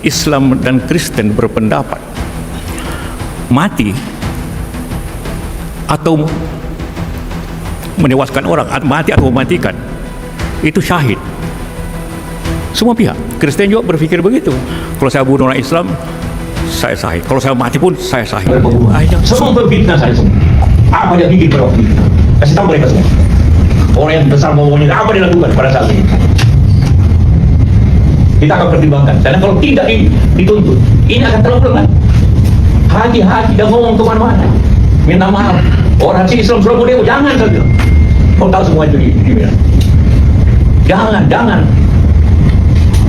Islam dan Kristen berpendapat mati atau menewaskan orang, mati atau mematikan itu syahid. Semua pihak. Kristen juga berpikir begitu. Kalau saya bunuh orang Islam, saya syahid. Kalau saya mati pun saya syahid. Semua berfitnah saya semua. Apa dia bikin pada waktu itu? Kasih tahu mereka semua. Orang yang besar ngomongnya apa dia lakukan pada saat ini? Kita akan pertimbangkan. Karena kalau tidak dituntut, ini akan terlalu lemah. Hati-hati dan ngomong kemana-mana. Minta maaf. Orang si Islam Surabaya Dewa, jangan saja. Kau tahu semua itu di Jangan.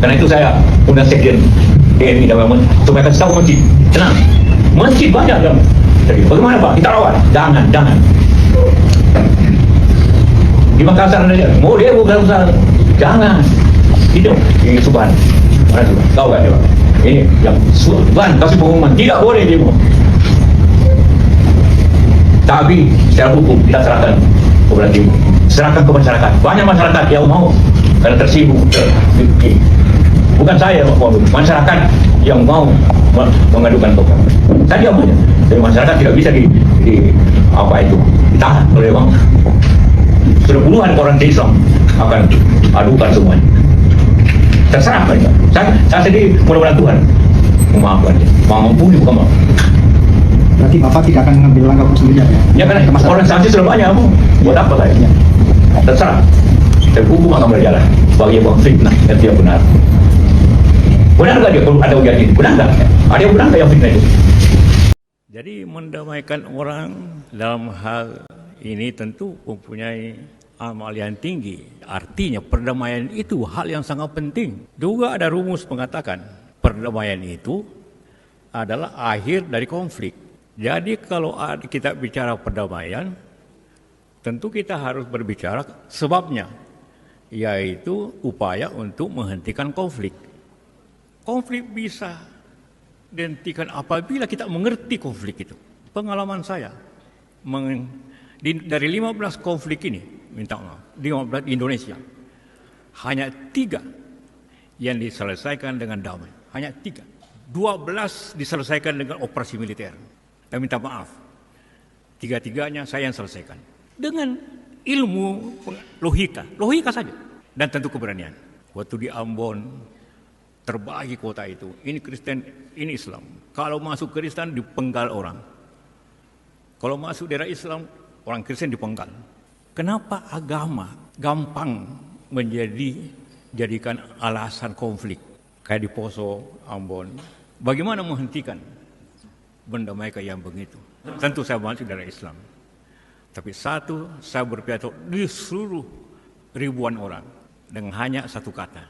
Karena itu saya undang sekjen PMI dan supaya kasih tahu masjid. Tenang. Masjid banyak dalam. Jadi bagaimana Pak? Kita rawat. Jangan. Di Makassar saja. Mau dia bukan usaha. Jangan. Itu ini Subhan. Mana Subhan? Tahu kan dia? Ini yang Subhan kasih pengumuman tidak boleh demo. Tapi secara hukum kita serahkan kepada demo. Serahkan ke masyarakat. Banyak masyarakat yang mau karena tersinggung. Bukan saya yang mau, masyarakat yang mau mengadukan tokoh. Saya punya. Jadi masyarakat tidak bisa di apa itu ditahan oleh bang. Sudah puluhan orang di Islam akan adukan semuanya. Terserah mereka. Saya sendiri mudah-mudahan Tuhan memaafkan dia. Mengampuni bukan maaf. Berarti Bapak tidak akan mengambil langkah hukum sendiri ya? Ya karena orang sanksi sudah banyak, buat apa saya? Terserah. Dan hukum akan berjalan. Bagi yang fitnah yang tidak benar. Benar nggak dia ada ujian ini? Benar nggak? Ada yang benar nggak yang fitnah itu? Jadi mendamaikan orang dalam hal ini tentu mempunyai amal yang tinggi. Artinya perdamaian itu hal yang sangat penting. Juga ada rumus mengatakan perdamaian itu adalah akhir dari konflik. Jadi kalau kita bicara perdamaian, tentu kita harus berbicara sebabnya, yaitu upaya untuk menghentikan konflik. Konflik bisa dihentikan apabila kita mengerti konflik itu. Pengalaman saya, dari 15 konflik ini, minta maaf, 15 di Indonesia, hanya 3 yang diselesaikan dengan damai. Hanya 3. 12 diselesaikan dengan operasi militer. Dan minta maaf, 3-tiganya saya yang selesaikan. Dengan ilmu logika saja. Dan tentu keberanian. Waktu di Ambon, terbagi kota itu. Ini Kristen, ini Islam. Kalau masuk Kristen dipenggal orang. Kalau masuk daerah Islam, orang Kristen dipenggal. Kenapa agama gampang jadikan alasan konflik? Kayak di Poso, Ambon. Bagaimana menghentikan mendamaikan yang begitu? Tentu saya masuk daerah Islam. Tapi saya berpidato di seluruh ribuan orang dengan hanya satu kata.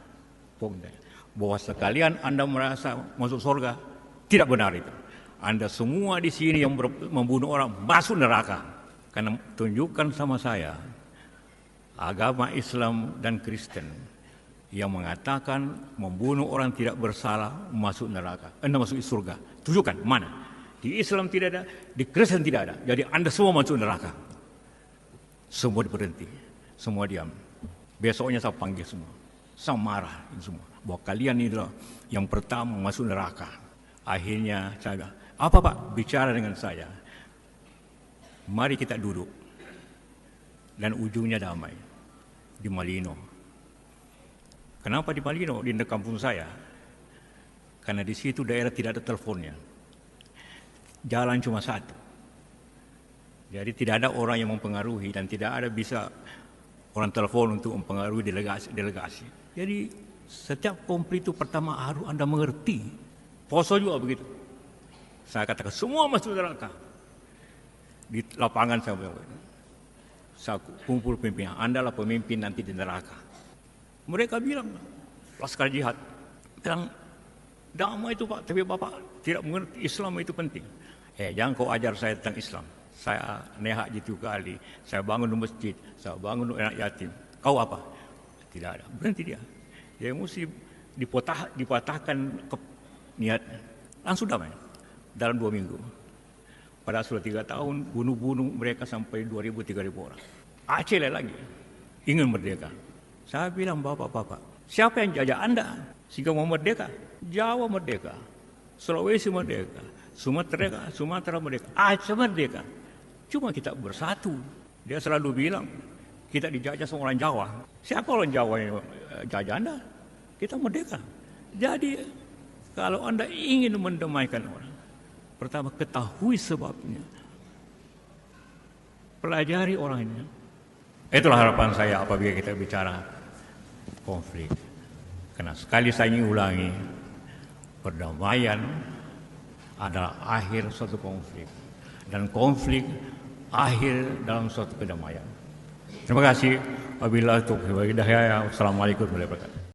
Bahwa sekalian Anda merasa masuk surga, tidak benar itu. Anda semua di sini yang membunuh orang masuk neraka. Karena tunjukkan sama saya agama Islam dan Kristen yang mengatakan membunuh orang tidak bersalah masuk neraka, Anda masuk surga. Tunjukkan mana? Di Islam tidak ada, di Kristen tidak ada. Jadi Anda semua masuk neraka. Semua berhenti, semua diam. Besoknya saya panggil semua, saya marah semua. Bahwa kalian ini adalah yang pertama masuk neraka. Akhirnya saya bilang, apa Pak? Bicara dengan saya. Mari kita duduk. Dan ujungnya damai. Di Malino. Kenapa di Malino? Di kampung saya. Karena di situ daerah tidak ada teleponnya. Jalan cuma satu. Jadi tidak ada orang yang mempengaruhi dan tidak ada bisa orang telepon untuk mempengaruhi delegasi. Jadi setiap konflik itu pertama harus Anda mengerti. Poso juga begitu. Saya katakan semua masuk neraka. Di lapangan saya kumpul pemimpin. Anda lah pemimpin nanti di neraka. Mereka bilang, Laskar Jihad bilang, damai itu Pak, tapi Bapak tidak mengerti Islam itu penting. Jangan kau ajar saya tentang Islam. Saya naik haji 7 kali, saya bangun masjid, saya bangun anak yatim. Kau apa? Tidak ada. Berhenti dia. Dia mesti dipatahkan niat. Langsung damai. Dalam 2 minggu. Pada sudah 3 tahun, bunuh-bunuh mereka sampai 2.000-3.000 orang. Aceh lagi. Ingin merdeka. Saya bilang, Bapak-bapak, siapa yang jajah Anda? Sehingga mau merdeka, Jawa merdeka, Sulawesi merdeka, Sumatera merdeka, Aceh merdeka. Cuma kita bersatu. Dia selalu bilang, kita dijajah sama orang Jawa. Siapa orang Jawa yang jajah Anda? Kita merdeka. Jadi kalau Anda ingin mendamaikan orang, pertama ketahui sebabnya. Pelajari orangnya. Itulah harapan saya apabila kita bicara konflik. Karena sekali saya ingin ulangi, perdamaian adalah akhir suatu konflik. Dan konflik akhir dalam suatu kedamaian. Terima kasih. Wabillahi taufiq wal hidayah. Wassalamualaikum warahmatullahi wabarakatuh.